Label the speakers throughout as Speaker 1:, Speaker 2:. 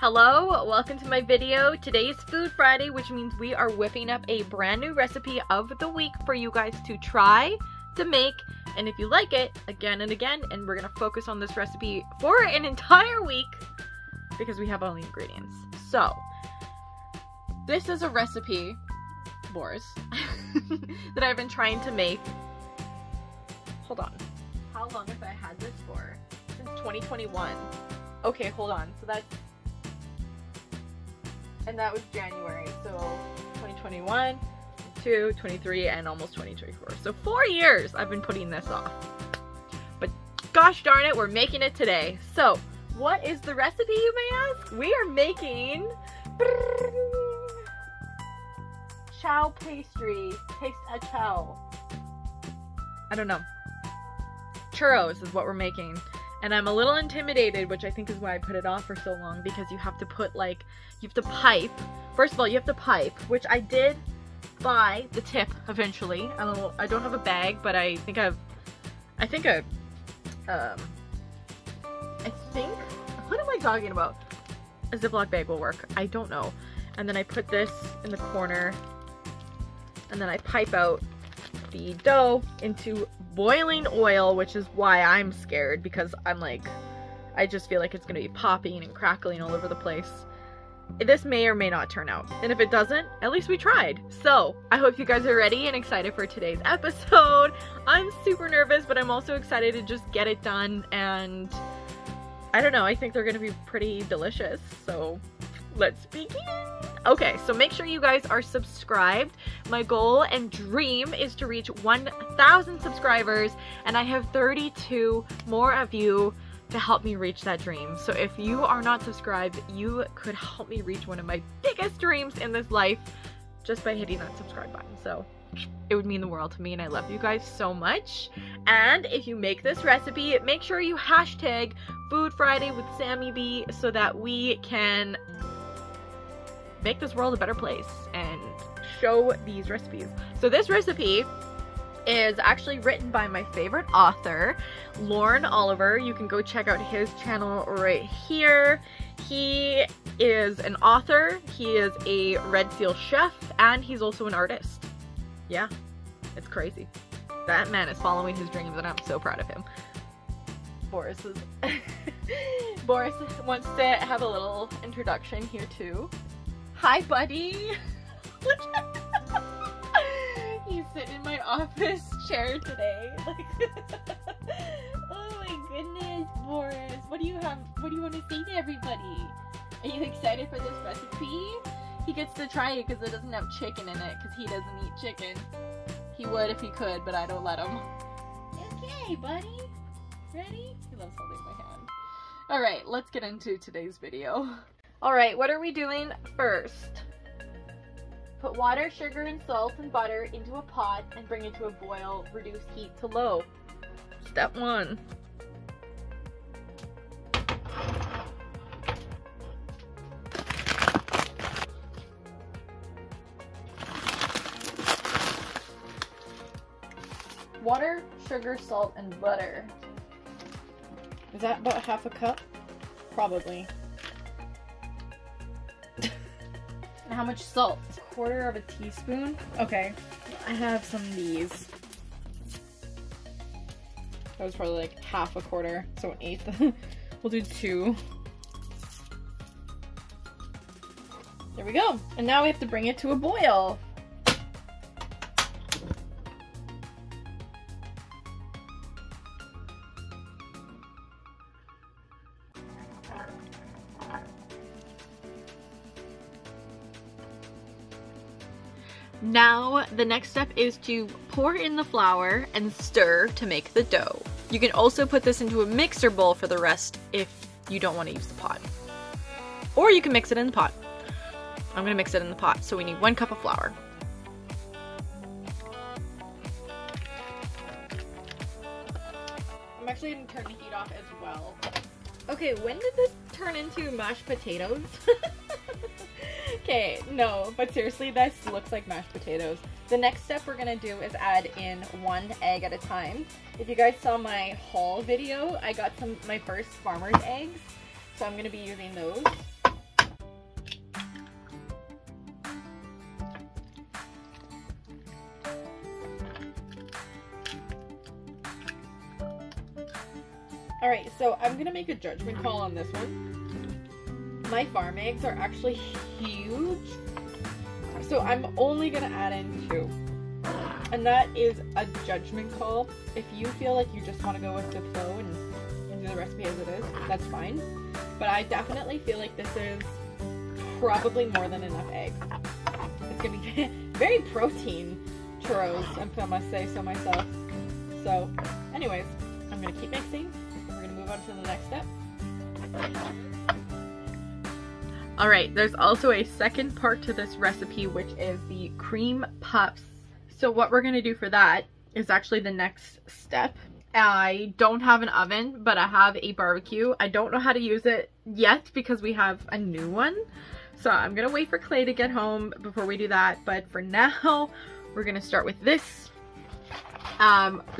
Speaker 1: Hello, welcome to my video. Today is Food Friday, which means we are whipping up a brand new recipe of the week for you guys to try, to make, and if you like it, again and again. And we're gonna focus on this recipe for an entire week because we have all the ingredients. So, this is a recipe, Boris, that I've been trying to make. Hold on. How long have I had this for? Since 2021. Okay, hold on. So that's... And that was January, so 2021, 22, 23, and almost 2024. So 4 years I've been putting this off. But gosh darn it, we're making it today. So what is the recipe, you may ask? We are making chow pastry. Taste a chow. I don't know. Churros is what we're making. And I'm a little intimidated, which I think is why I put it off for so long, because you have to put like, you have to pipe. First of all, you have to pipe, which I did buy the tip eventually. I don't have a bag, but I think, what am I talking about? A Ziploc bag will work. I don't know. And then I put this in the corner, and then I pipe out the dough into boiling oil, which is why I'm scared, because I'm like, I just feel like it's gonna be popping and crackling all over the place. This may or may not turn out, and if it doesn't, at least we tried. So I hope you guys are ready and excited for today's episode. I'm super nervous, but I'm also excited to just get it done, and I don't know, I think they're gonna be pretty delicious, so let's begin. Okay, so make sure you guys are subscribed. My goal and dream is to reach 1,000 subscribers, and I have 32 more of you to help me reach that dream. So if you are not subscribed, you could help me reach one of my biggest dreams in this life just by hitting that subscribe button. So it would mean the world to me, and I love you guys so much. And if you make this recipe, make sure you hashtag Food Friday with Samy Bee so that we can make this world a better place and show these recipes. So this recipe is actually written by my favorite author, Lauren Oliver. You can go check out his channel right here. He is an author, he is a Red Seal chef, and he's also an artist. Yeah, it's crazy. That man is following his dreams, and I'm so proud of him. Boris wants to have a little introduction here too. Hi, buddy. He's sitting in my office chair today. Oh my goodness, Boris. What do you want to say to everybody? Are you excited for this recipe? He gets to try it because it doesn't have chicken in it, because he doesn't eat chicken. He would if he could, but I don't let him. Okay, buddy. Ready? He loves holding my hand. Alright, let's get into today's video. Alright, what are we doing first? Put water, sugar, and salt and butter into a pot and bring it to a boil. Reduce heat to low. Step 1. Water, sugar, salt, and butter. Is that about half a cup? Probably. How much salt? 1/4 of a teaspoon. Okay, I have some of these. That was probably like half a quarter, so 1/8. We'll do 2. There we go. And now we have to bring it to a boil. Now, the next step is to pour in the flour and stir to make the dough. You can also put this into a mixer bowl for the rest if you don't want to use the pot. Or you can mix it in the pot. I'm going to mix it in the pot, so we need 1 cup of flour. I'm actually going to turn the heat off as well. Okay, when did this turn into mashed potatoes? Okay, no, but seriously, this looks like mashed potatoes. The next step we're gonna do is add in 1 egg at a time. If you guys saw my haul video, I got my first farmer's eggs, so I'm gonna be using those. Alright, so I'm gonna make a judgment call on this one. My farm eggs are actually huge. So I'm only gonna add in 2. And that is a judgment call. If you feel like you just want to go with the flow and do the recipe as it is, that's fine. But I definitely feel like this is probably more than enough eggs. It's gonna be very protein churros, if I must say so myself. So anyways, I'm gonna keep mixing. We're gonna move on to the next step. Alright, there's also a second part to this recipe, which is the cream puffs. So what we're gonna do for that is actually the next step. I don't have an oven, but I have a barbecue. I don't know how to use it yet because we have a new one. So I'm gonna wait for Clay to get home before we do that. But for now, we're gonna start with this.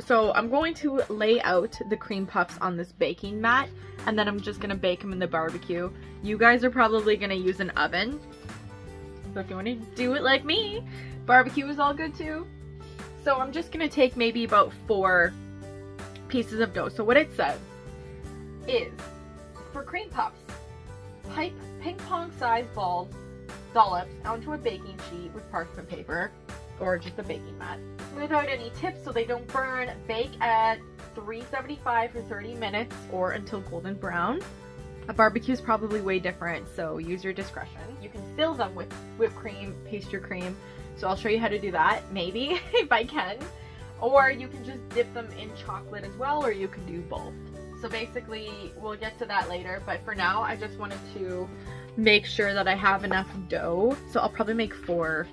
Speaker 1: So I'm going to lay out the cream puffs on this baking mat, and then I'm just gonna bake them in the barbecue. You guys are probably gonna use an oven. So if you wanna do it like me, barbecue is all good too. So I'm just gonna take maybe about 4 pieces of dough. So what it says is, for cream puffs, pipe ping pong sized balls, dollops onto a baking sheet with parchment paper or just a baking mat. Without any tips so they don't burn, bake at 375 for 30 minutes or until golden brown. A barbecue is probably way different, so use your discretion. You can fill them with whipped cream, pastry cream, so I'll show you how to do that, maybe, if I can. Or you can just dip them in chocolate as well, or you can do both. So basically, we'll get to that later, but for now, I just wanted to make sure that I have enough dough. So I'll probably make 4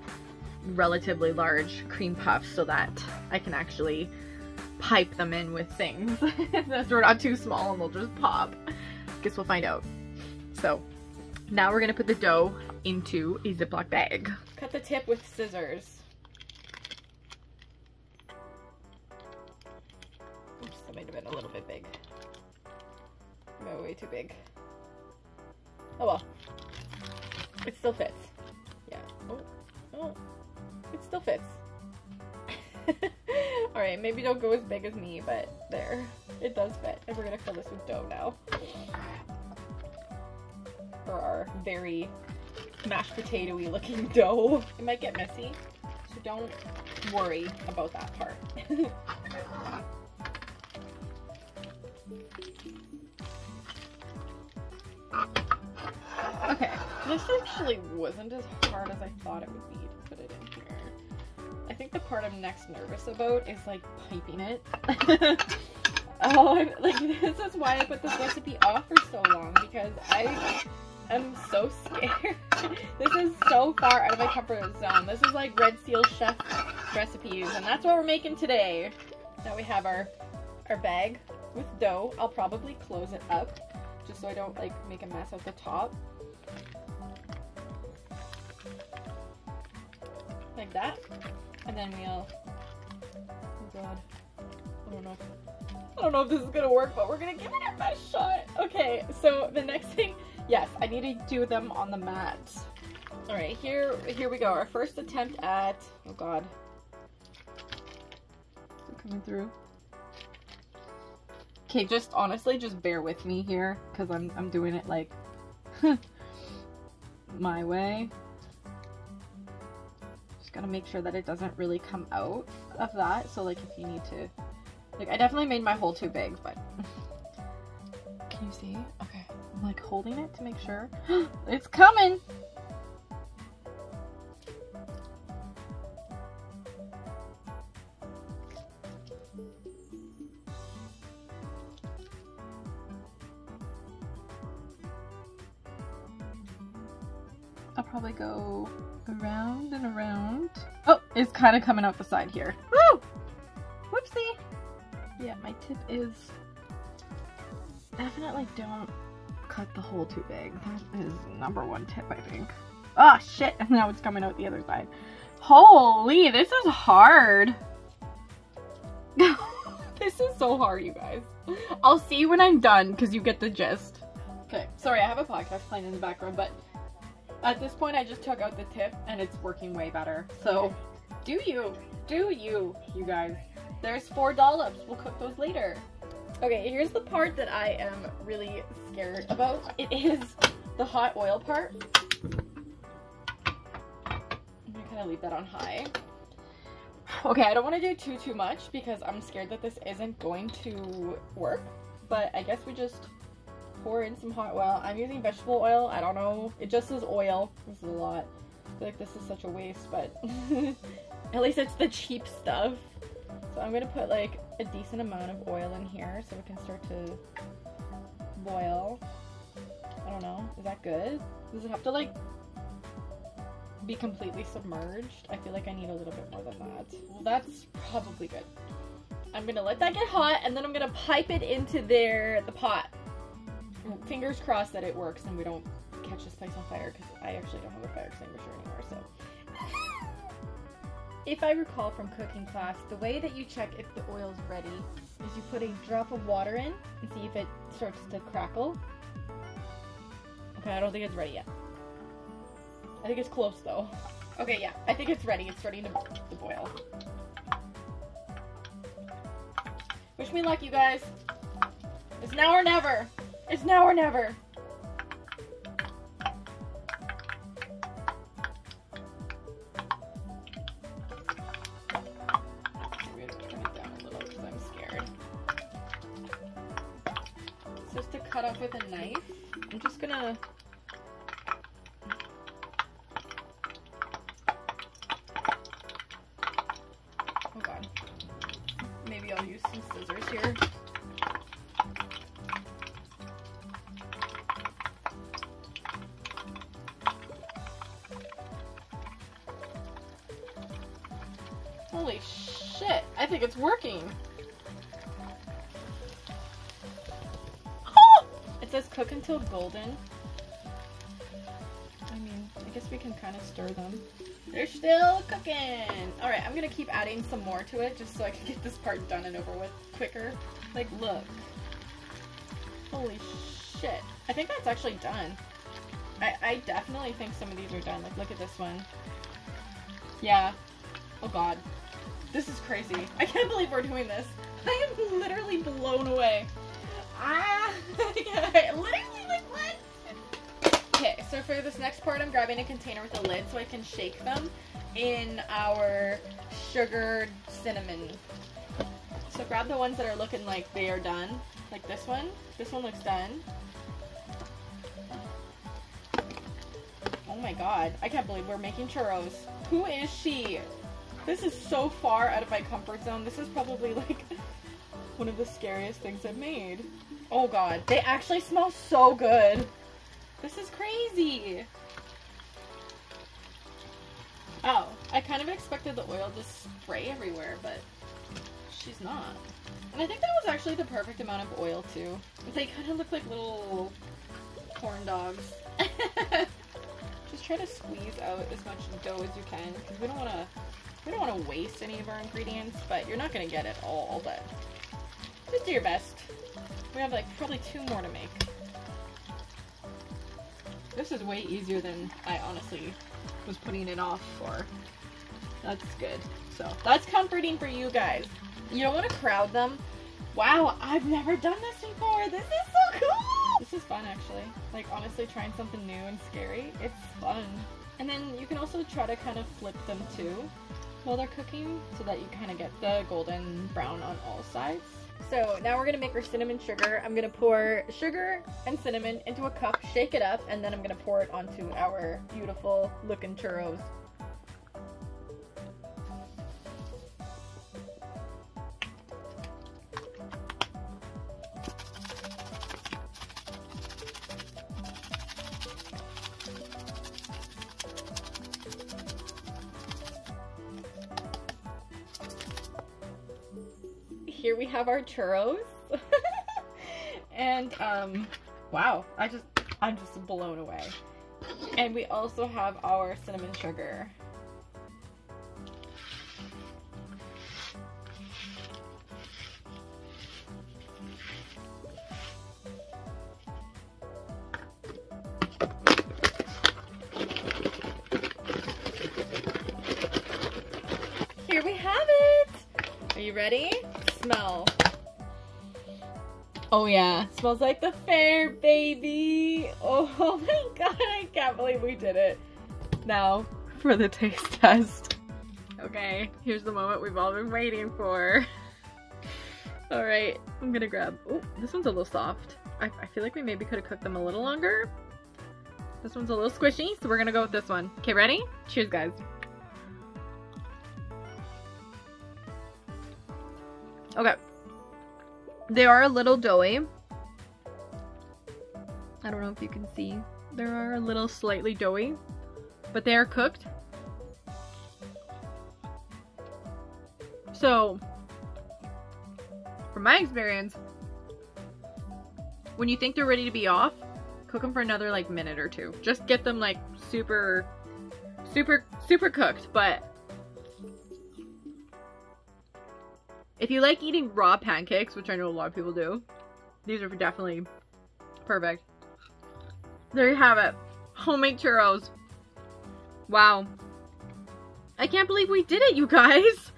Speaker 1: relatively large cream puffs so that I can actually pipe them in with things. They're not too small and they'll just pop. Guess we'll find out. So now we're gonna put the dough into a Ziploc bag. Cut the tip with scissors. Oops, that might have been a little bit big. No, way too big. Oh well. It still fits. Yeah. Oh. It still fits. Alright, maybe don't go as big as me, but there. It does fit. And we're gonna fill this with dough now. For our very mashed potato-y looking dough. It might get messy, so don't worry about that part. Okay, this actually wasn't as hard as I thought it would be to put it in here. I think the part I'm next nervous about is like piping it. Oh, like this is why I put this recipe off for so long, because I am so scared. This is so far out of my comfort zone. This is like Red Seal Chef recipes, and that's what we're making today. Now we have our bag with dough. I'll probably close it up just so I don't like make a mess at the top. Like that. And then we'll, oh god, I don't know if this is gonna work, but we're gonna give it our best shot. Okay, so the next thing, yes, I need to do them on the mat. All right, here we go. Our first attempt at, oh god, is it coming through? Okay, just honestly, just bear with me here, because I'm doing it like my way. Gotta make sure that it doesn't really come out of that. So like if you need to, like I definitely made my hole too big, but can you see? Okay, I'm like holding it to make sure. It's coming! I'll probably go around and around. Oh, it's kind of coming out the side here. Woo! Whoopsie! Yeah, my tip is definitely don't cut the hole too big. That is #1 tip, I think. Ah, shit! And now it's coming out the other side. Holy, this is hard. This is so hard, you guys. I'll see you when I'm done, because you get the gist. Okay, sorry, I have a podcast playing in the background, but at this point, I just took out the tip and it's working way better. So, do you guys. There's 4 dollops. We'll cook those later. Okay, here's the part that I am really scared about. It is the hot oil part. I'm gonna kind of leave that on high. Okay, I don't want to do too much because I'm scared that this isn't going to work. But I guess we just pour in some hot oil. I'm using vegetable oil. I don't know. It just says oil. This is a lot. I feel like this is such a waste, but at least it's the cheap stuff. So I'm gonna put like a decent amount of oil in here so it can start to boil. I don't know. Is that good? Does it have to like be completely submerged? I feel like I need a little bit more than that. Well, that's probably good. I'm gonna let that get hot and then I'm gonna pipe it into the pot. Fingers crossed that it works and we don't catch this place on fire because I actually don't have a fire extinguisher anymore, so. If I recall from cooking class, the way that you check if the oil's ready is you put a drop of water in and see if it starts to crackle. Okay, I don't think it's ready yet. I think it's close though. Okay, yeah, I think it's ready. It's starting to boil. Wish me luck, you guys. It's now or never. It's now or never. Just to cut off with a knife. I'm just gonna oh god. Maybe I'll use some scissors here. Holy shit, I think it's working. It says cook until golden. I mean, I guess we can kind of stir them. They're still cooking! Alright, I'm gonna keep adding some more to it just so I can get this part done and over with quicker. Like, look. Holy shit. I think that's actually done. I definitely think some of these are done. Like, look at this one. Yeah. Oh god. This is crazy. I can't believe we're doing this. I am literally blown away. Ah! Literally, like, what? Okay, so for this next part, I'm grabbing a container with a lid so I can shake them in our sugared cinnamon. So grab the ones that are looking like they are done. Like this one. This one looks done. Oh my god. I can't believe we're making churros. Who is she? This is so far out of my comfort zone. This is probably like one of the scariest things I've made. Oh god, they actually smell so good. This is crazy. Oh, I kind of expected the oil to spray everywhere, but she's not. And I think that was actually the perfect amount of oil too. They kind of look like little corn dogs. Just try to squeeze out as much dough as you can because we don't want to waste any of our ingredients, but you're not going to get it all, but just do your best. We have like probably 2 more to make. This is way easier than I honestly was putting it off for. That's good. So that's comforting for you guys. You don't want to crowd them. Wow, I've never done this before. This is so cool. This is fun actually. Like honestly trying something new and scary. It's fun. And then you can also try to kind of flip them too while they're cooking so that you kind of get the golden brown on all sides. So now we're gonna make our cinnamon sugar. I'm gonna pour sugar and cinnamon into a cup, shake it up, and then I'm gonna pour it onto our beautiful looking churros. Here we have our churros. And wow, I'm just blown away. And we also have our cinnamon sugar. Here we have it. Are you ready? Smell. Oh yeah, smells like the fair, baby. Oh my god, I can't believe we did it. Now for the taste test. Okay, here's the moment we've all been waiting for. All right, I'm gonna grab, oh, this one's a little soft. I feel like we maybe could have cooked them a little longer. This one's a little squishy, so we're gonna go with this one. Okay, ready? Cheers, guys. Okay. They are a little doughy. I don't know if you can see. They are a little slightly doughy, but they are cooked. So, from my experience, when you think they're ready to be off, cook them for another like minute or two. Just get them like super cooked. But if you like eating raw pancakes, which I know a lot of people do, these are definitely perfect. There you have it. Homemade churros. Wow. I can't believe we did it, you guys.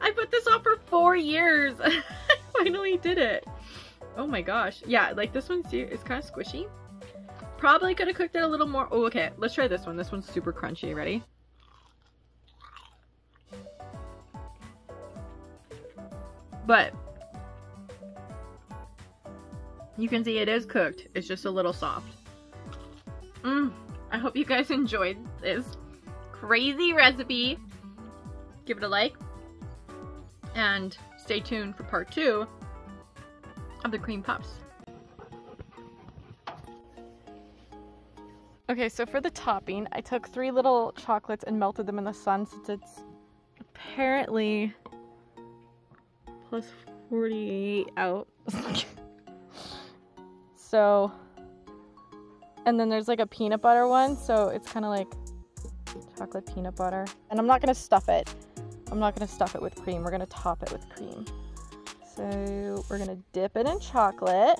Speaker 1: I put this off for 4 years. I finally did it. Oh my gosh. Yeah, like this one is kind of squishy. Probably could have cooked it a little more. Oh, okay. Let's try this one. This one's super crunchy. Ready? But you can see it is cooked. It's just a little soft. I hope you guys enjoyed this crazy recipe. Give it a like. And stay tuned for part 2 of the cream puffs. Okay, so for the topping, I took 3 little chocolates and melted them in the sun since it's apparently plus 48 out. So, and then there's like a peanut butter one, so it's kind of like chocolate peanut butter. And I'm not gonna stuff it. I'm not gonna stuff it with cream. We're gonna top it with cream. So we're gonna dip it in chocolate.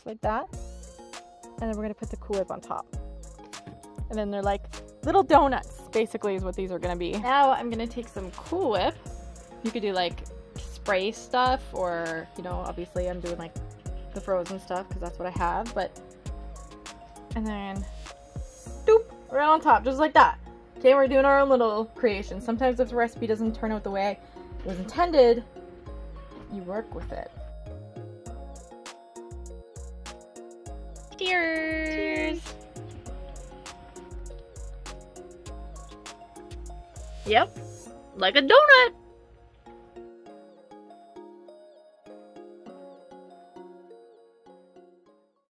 Speaker 1: Like that. And then we're gonna put the Cool Whip on top. And then they're like little donuts, basically, is what these are gonna be. Now I'm gonna take some Cool Whip. You could do like spray stuff, or, you know, obviously I'm doing like the frozen stuff because that's what I have, but, and then doop, right on top, just like that. Okay, we're doing our own little creation. Sometimes if the recipe doesn't turn out the way it was intended, you work with it. Cheers! Yep, like a donut.